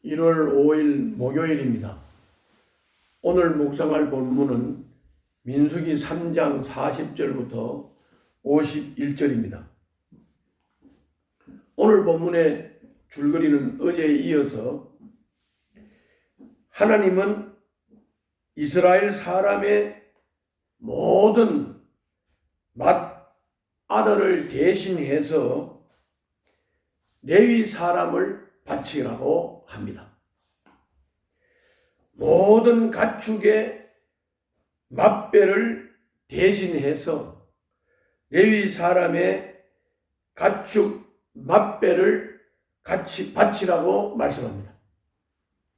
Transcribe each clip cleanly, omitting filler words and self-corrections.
1월 5일 목요일입니다. 오늘 묵상할 본문은 민수기 3장 40절부터 51절입니다. 오늘 본문의 줄거리는 어제에 이어서 하나님은 이스라엘 사람의 모든 맏아들을 대신해서 레위 사람을 바치라고 합니다. 모든 가축의 맏배를 대신해서 레위 사람의 가축 맏배를 같이 바치라고 말씀합니다.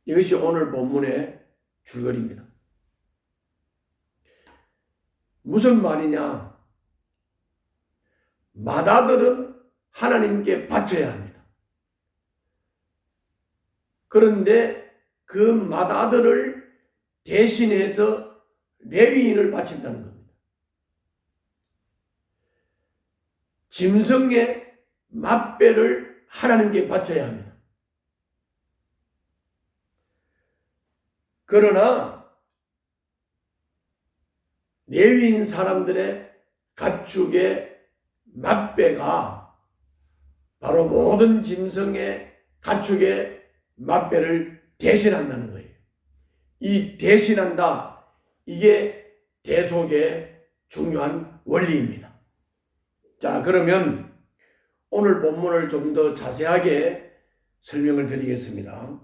이것이 오늘 본문의 줄거리입니다. 무슨 말이냐? 맏아들은 하나님께 바쳐야 합니다. 그런데 그 맏아들을 대신해서 레위인을 바친다는 겁니다. 짐승의 맏배를 하나님께 바쳐야 합니다. 그러나 레위인 사람들의 가축의 맏배가 바로 모든 짐승의 가축의 맏배를 대신한다는 거예요. 이 대신한다, 이게 대속의 중요한 원리입니다. 자, 그러면 오늘 본문을 좀 더 자세하게 설명을 드리겠습니다.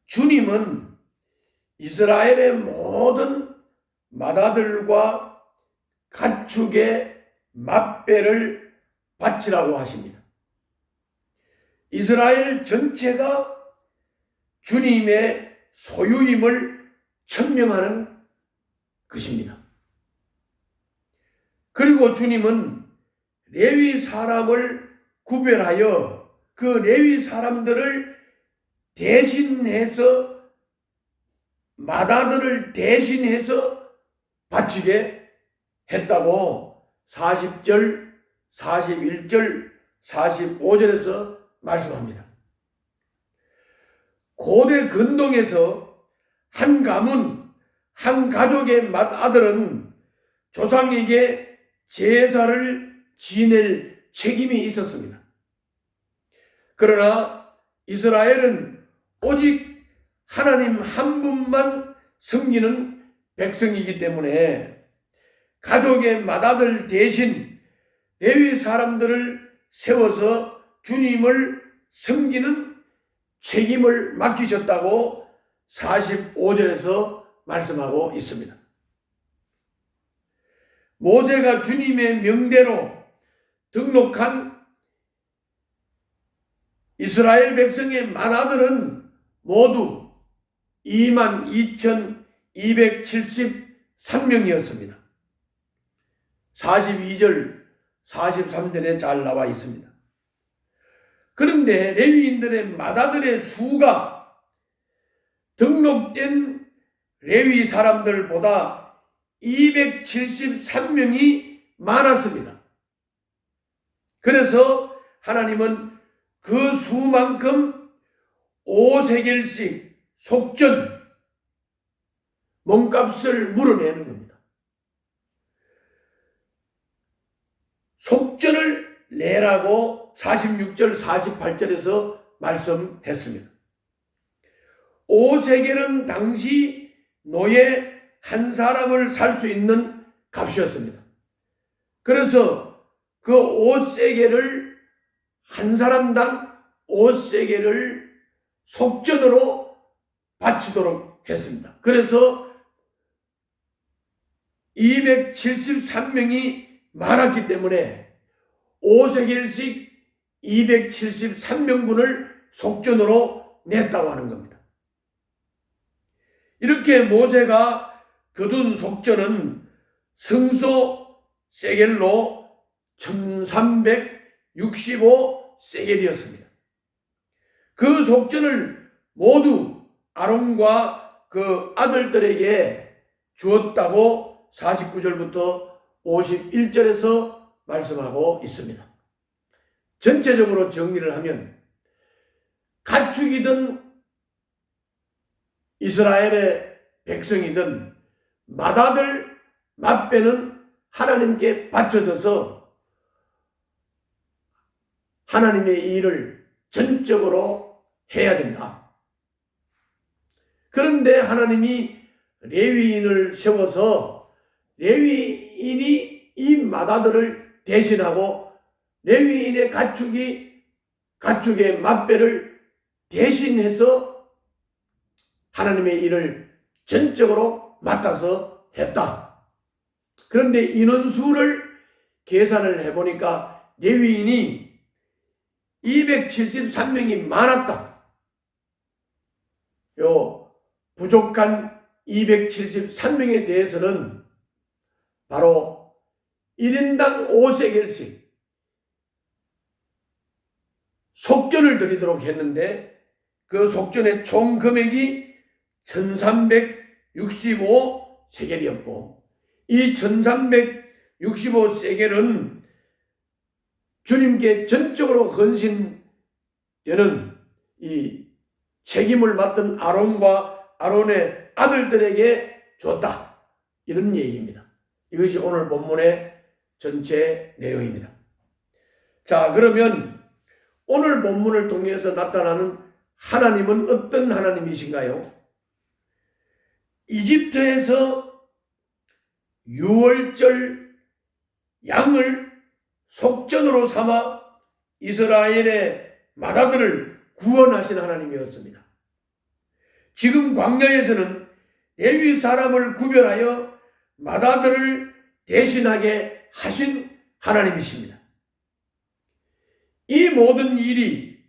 주님은 이스라엘의 모든 맏아들과 가축의 맏배를 바치라고 하십니다. 이스라엘 전체가 주님의 소유임을 천명하는 것입니다. 그리고 주님은 레위 사람을 구별하여 그 레위 사람들을 대신해서 맏아들을 대신해서 바치게 했다고 40절, 41절, 45절에서 말씀합니다. 고대 근동에서 한 가문, 한 가족의 맏아들은 조상에게 제사를 지낼 책임이 있었습니다. 그러나 이스라엘은 오직 하나님 한 분만 섬기는 백성이기 때문에 가족의 맏아들 대신 레위 사람들을 세워서 주님을 섬기는 책임을 맡기셨다고 45절에서 말씀하고 있습니다. 모세가 주님의 명대로 등록한 이스라엘 백성의 맏아들은 모두 22,273명이었습니다. 42절, 43절에 잘 나와 있습니다. 그런데 레위인들의 맏아들의 수가 등록된 레위 사람들보다 273명이 많았습니다. 그래서 하나님은 그 수만큼 5세겔씩 속전, 몸값을 물어내는 겁니다. 속전을 내라고 46절, 48절에서 말씀했습니다. 5세겔은 당시 노예 한 사람을 살 수 있는 값이었습니다. 그래서 그 5세겔을 한 사람당 5세겔을 속전으로 바치도록 했습니다. 그래서 273명이 많았기 때문에 5세겔씩 273명분을 속전으로 냈다고 하는 겁니다. 이렇게 모세가 거둔 속전은 성소 세겔로 1365세겔이었습니다. 그 속전을 모두 아론과 그 아들들에게 주었다고 49절부터 51절에서 말씀하고 있습니다. 전체적으로 정리를 하면 가축이든 이스라엘의 백성이든 맏아들 맏배는 하나님께 바쳐져서 하나님의 일을 전적으로 해야 된다. 그런데 하나님이 레위인을 세워서 레위인이 이 맏아들을 대신하고 레위인의 가축의 맏배를 대신해서 하나님의 일을 전적으로 맡아서 했다. 그런데 인원수를 계산을 해보니까 레위인이 273명이 많았다. 요 부족한 273명에 대해서는 바로 1인당 5세겔씩 속전을 드리도록 했는데 그 속전의 총 금액이 1365세겔이었고 이 1365세겔은 주님께 전적으로 헌신되는 이 책임을 맡은 아론과 아론의 아들들에게 줬다. 이런 얘기입니다. 이것이 오늘 본문의 전체 내용입니다. 자, 그러면 오늘 본문을 통해서 나타나는 하나님은 어떤 하나님이신가요? 이집트에서 유월절 양을 속전으로 삼아 이스라엘의 맏아들을 구원하신 하나님이었습니다. 지금 광야에서는 레위 사람을 구별하여 맏아들을 대신하게 하신 하나님이십니다. 이 모든 일이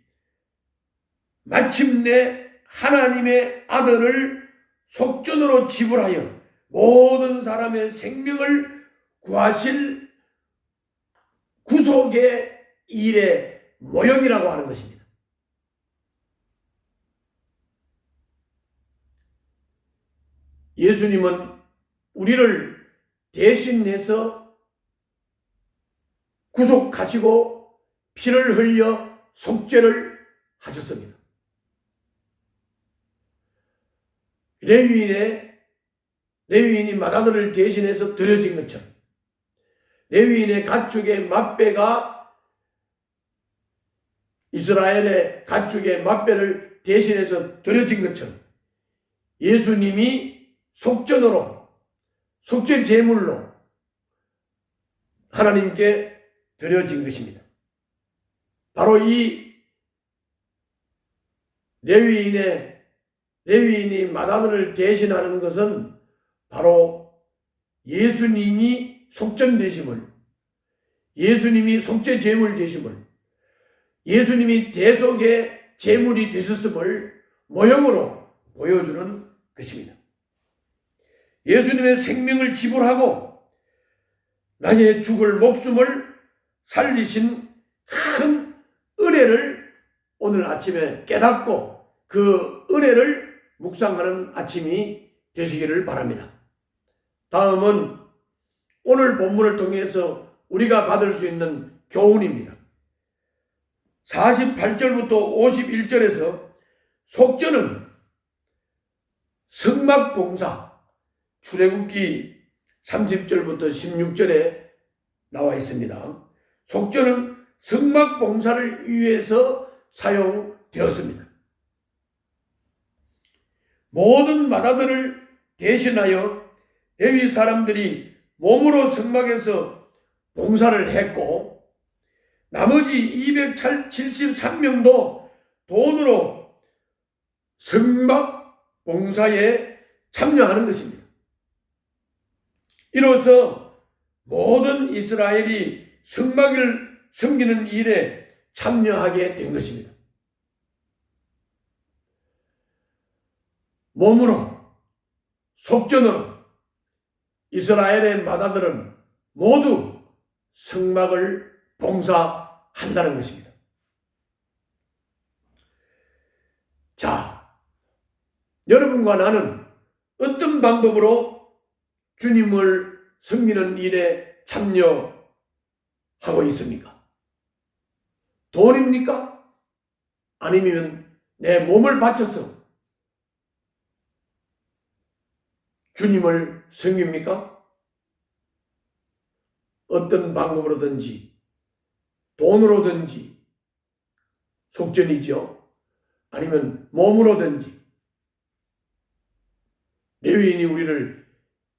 마침내 하나님의 아들을 속전으로 지불하여 모든 사람의 생명을 구하실 구속의 일의 모형이라고 하는 것입니다. 예수님은 우리를 대신해서 구속하시고 피를 흘려 속죄를 하셨습니다. 레위인이 맏아들을 대신해서 드려진 것처럼 레위인의 가축의 맏배가 이스라엘의 가축의 맏배를 대신해서 드려진 것처럼 예수님이 속전으로 속죄 제물로 하나님께 드려진 것입니다. 바로 이 레위인이 맏아들을 대신하는 것은 바로 예수님이 속전되심을, 예수님이 속죄 제물 되심을, 예수님이 대속의 제물이 되셨음을 모형으로 보여주는 것입니다. 예수님의 생명을 지불하고 나의 죽을 목숨을 살리신 큰 은혜를 오늘 아침에 깨닫고 그 은혜를 묵상하는 아침이 되시기를 바랍니다. 다음은 오늘 본문을 통해서 우리가 받을 수 있는 교훈입니다. 48절부터 51절에서 속전은 성막봉사, 출애굽기 30절부터 16절에 나와 있습니다. 속전은 성막봉사를 위해서 사용되었습니다. 모든 맏아들을 대신하여 레위 사람들이 몸으로 성막에서 봉사를 했고 나머지 273명도 돈으로 성막 봉사에 참여하는 것입니다. 이로써 모든 이스라엘이 성막을 섬기는 일에 참여하게 된 것입니다. 몸으로 속전으로 이스라엘의 맏아들은 모두 성막을 봉사한다는 것입니다. 자, 여러분과 나는 어떤 방법으로 주님을 섬기는 일에 참여하고 있습니까? 돈입니까? 아니면 내 몸을 바쳐서 주님을 섬깁니까? 어떤 방법으로든지 돈으로든지 속전이죠. 아니면 몸으로든지 레위인이 우리를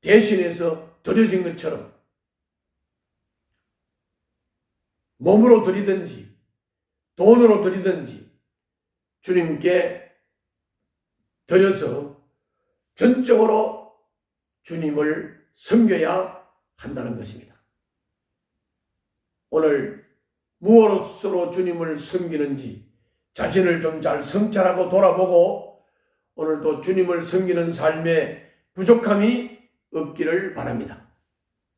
대신해서 드려진 것처럼 몸으로 드리든지 돈으로 드리든지 주님께 드려서 전적으로 주님을 섬겨야 한다는 것입니다. 오늘 무엇으로 주님을 섬기는지 자신을 좀 잘 성찰하고 돌아보고 오늘도 주님을 섬기는 삶에 부족함이 없기를 바랍니다.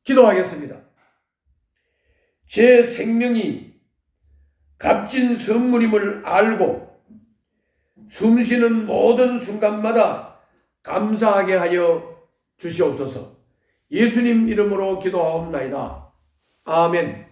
기도하겠습니다. 제 생명이 값진 선물임을 알고 숨쉬는 모든 순간마다 감사하게 하여 주시옵소서. 예수님 이름으로 기도하옵나이다. 아멘.